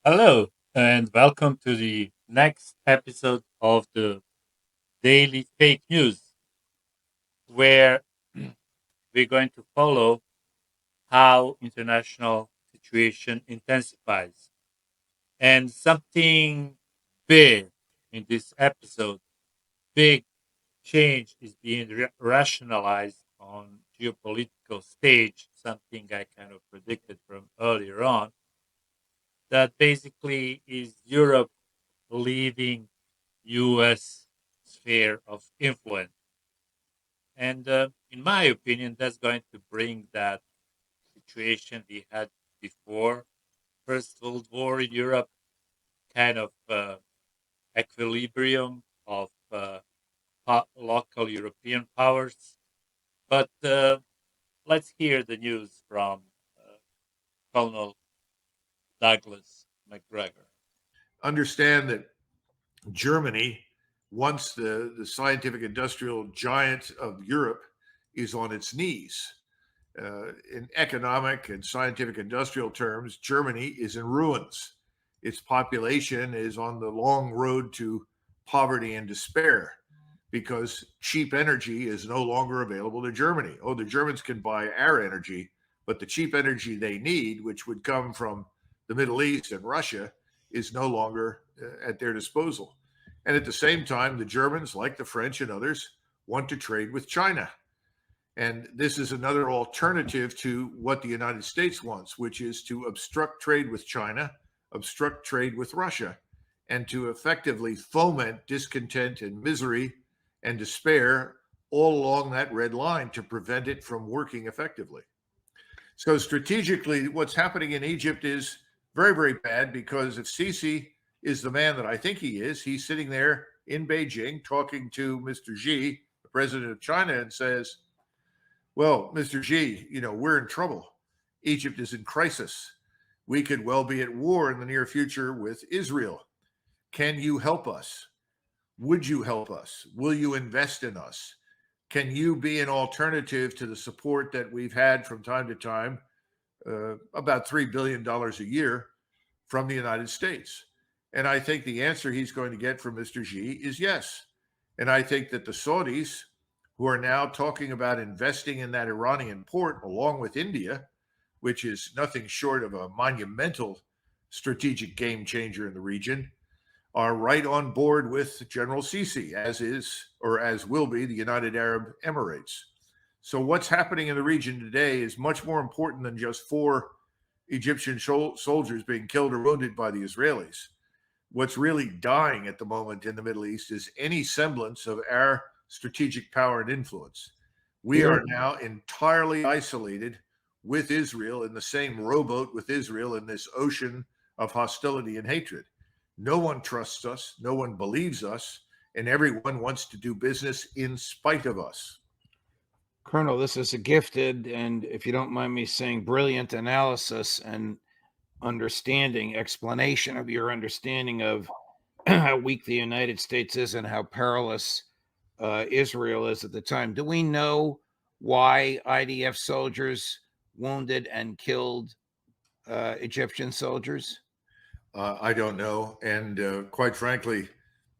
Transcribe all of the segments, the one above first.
Hello, and welcome to the next episode of the Daily Fake News, where we're going to follow how international situation intensifies. And something big in this episode, big change is being rationalized on geopolitical stage, something I kind of predicted from earlier on, that basically is Europe leaving US sphere of influence. And in my opinion, that's going to bring that situation we had before First World War in Europe, kind of equilibrium of local European powers. But let's hear the news from Colonel Douglas McGregor. Understand that Germany, once the scientific industrial giant of Europe, is on its knees. In economic and scientific industrial terms, Germany is in ruins. Its population is on the long road to poverty and despair because cheap energy is no longer available to Germany. Oh, the Germans can buy our energy, but the cheap energy they need, which would come from the Middle East and Russia, is no longer at their disposal. And at the same time, the Germans, like the French and others, want to trade with China. And this is another alternative to what the United States wants, which is to obstruct trade with China, obstruct trade with Russia, and to effectively foment discontent and misery and despair all along that red line to prevent it from working effectively. So, strategically, what's happening in Egypt is very, very bad because if Sisi is the man that I think he is, he's sitting there in Beijing talking to Mr. Xi, the president of China, and says, well, Mr. Xi, we're in trouble. Egypt is in crisis. We could well be at war in the near future with Israel. Can you help us? Would you help us? Will you invest in us? Can you be an alternative to the support that we've had from time to time, about $3 billion a year from the United States? And I think the answer he's going to get from Mr. Xi is yes. And I think that the Saudis, who are now talking about investing in that Iranian port along with India, which is nothing short of a monumental strategic game changer in the region, are right on board with General Sisi, as is or as will be the United Arab Emirates. So, what's happening in the region today is much more important than just four Egyptian soldiers being killed or wounded by the Israelis. What's really dying at the moment in the Middle East is any semblance of our strategic power and influence. We Yeah. are now entirely isolated with Israel in the same rowboat with Israel in this ocean of hostility and hatred. No one trusts us, no one believes us, and everyone wants to do business in spite of us. Colonel, this is a gifted and, if you don't mind me saying, brilliant analysis and explanation of your understanding of how weak the United States is and how perilous Israel is at the time. Do we know why IDF soldiers wounded and killed Egyptian soldiers? I don't know. And quite frankly,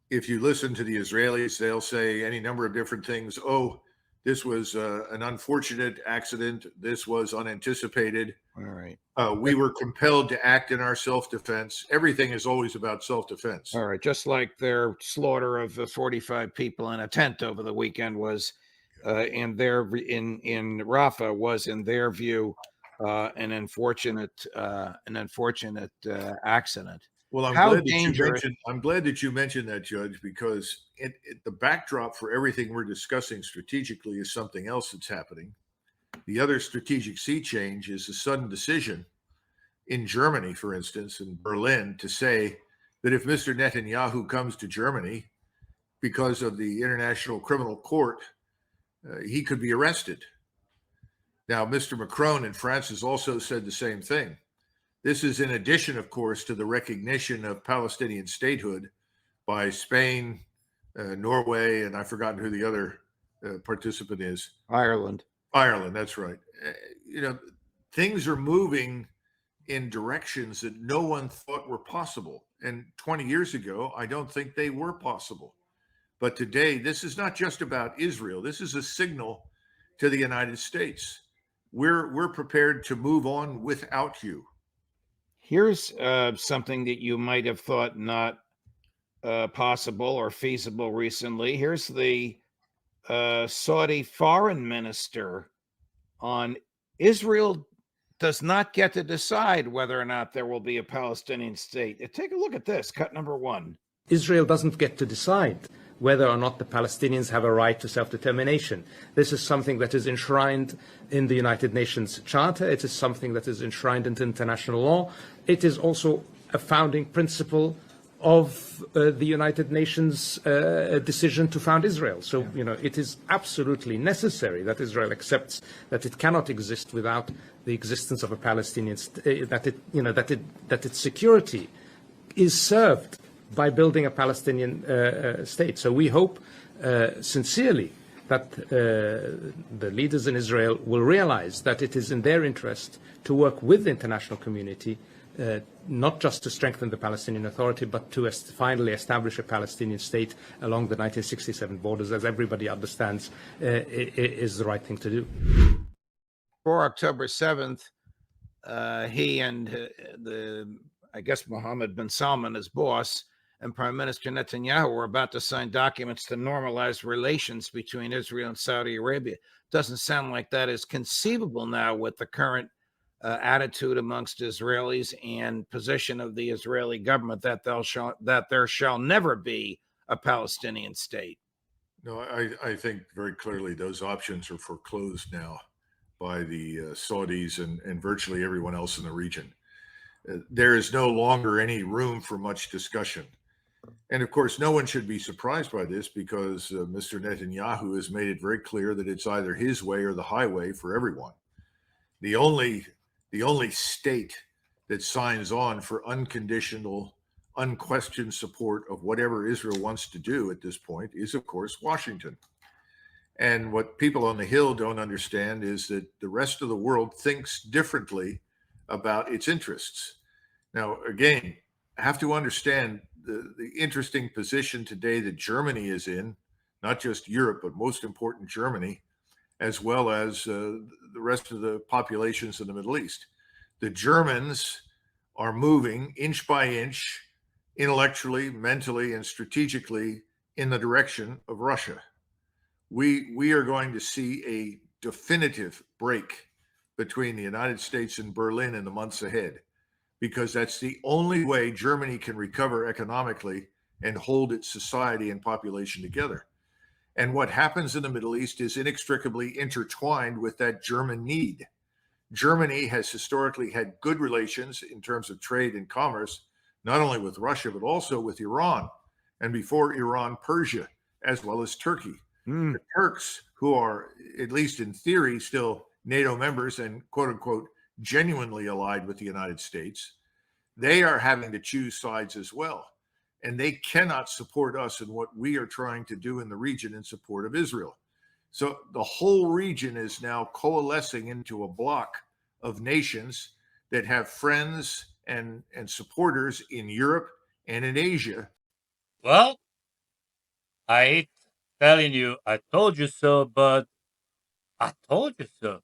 if you listen to the Israelis, they'll say any number of different things. Oh, this was an unfortunate accident. This was unanticipated. All right. We were compelled to act in our self-defense. Everything is always about self-defense. All right. Just like their slaughter of 45 people in a tent over the weekend was in Rafah was, in their view, an unfortunate accident. Well, How dangerous? I'm glad that you mentioned that, Judge, because the backdrop for everything we're discussing strategically is something else that's happening. The other strategic sea change is the sudden decision in Germany, for instance, in Berlin, to say that if Mr. Netanyahu comes to Germany because of the International Criminal Court, he could be arrested. Now, Mr. Macron in France has also said the same thing. This is in addition, of course, to the recognition of Palestinian statehood by Spain, Norway, and I've forgotten who the other participant is. Ireland. Ireland, that's right. Things are moving in directions that no one thought were possible. And 20 years ago, I don't think they were possible. But today, this is not just about Israel. This is a signal to the United States. We're prepared to move on without you. Here's something that you might have thought not possible or feasible recently. Here's the Saudi foreign minister on Israel does not get to decide whether or not there will be a Palestinian state. Take a look at this, cut number 1. Israel doesn't get to decide whether or not the Palestinians have a right to self-determination. This is something that is enshrined in the United Nations Charter. It is something that is enshrined into international law. It is also a founding principle of the United Nations decision to found Israel. So, it is absolutely necessary that Israel accepts that it cannot exist without the existence of a Palestinian state, that its security is served by building a Palestinian state. So we hope sincerely that the leaders in Israel will realize that it is in their interest to work with the international community, not just to strengthen the Palestinian Authority, but to finally establish a Palestinian state along the 1967 borders, as everybody understands is the right thing to do. For October 7th, he and Mohammed bin Salman, his boss, and Prime Minister Netanyahu were about to sign documents to normalize relations between Israel and Saudi Arabia. Doesn't sound like that is conceivable now with the current attitude amongst Israelis and position of the Israeli government that there shall never be a Palestinian state. No, I think very clearly those options are foreclosed now by the Saudis and virtually everyone else in the region. There is no longer any room for much discussion. And of course, no one should be surprised by this because Mr. Netanyahu has made it very clear that it's either his way or the highway for everyone. The only state that signs on for unconditional, unquestioned support of whatever Israel wants to do at this point is, of course, Washington. And what people on the Hill don't understand is that the rest of the world thinks differently about its interests. Now, again, I have to understand the interesting position today that Germany is in, not just Europe, but most important Germany, as well as the rest of the populations in the Middle East. The Germans are moving inch by inch, intellectually, mentally, and strategically in the direction of Russia. We are going to see a definitive break between the United States and Berlin in the months ahead, because that's the only way Germany can recover economically and hold its society and population together. And what happens in the Middle East is inextricably intertwined with that German need. Germany has historically had good relations in terms of trade and commerce, not only with Russia, but also with Iran, and before Iran, Persia, as well as Turkey. The Turks, who are, at least in theory, still NATO members and quote unquote genuinely allied with the United States, they are having to choose sides as well. And they cannot support us in what we are trying to do in the region in support of Israel. So the whole region is now coalescing into a block of nations that have friends and supporters in Europe and in Asia. Well, I hate telling you, I told you so, but I told you so.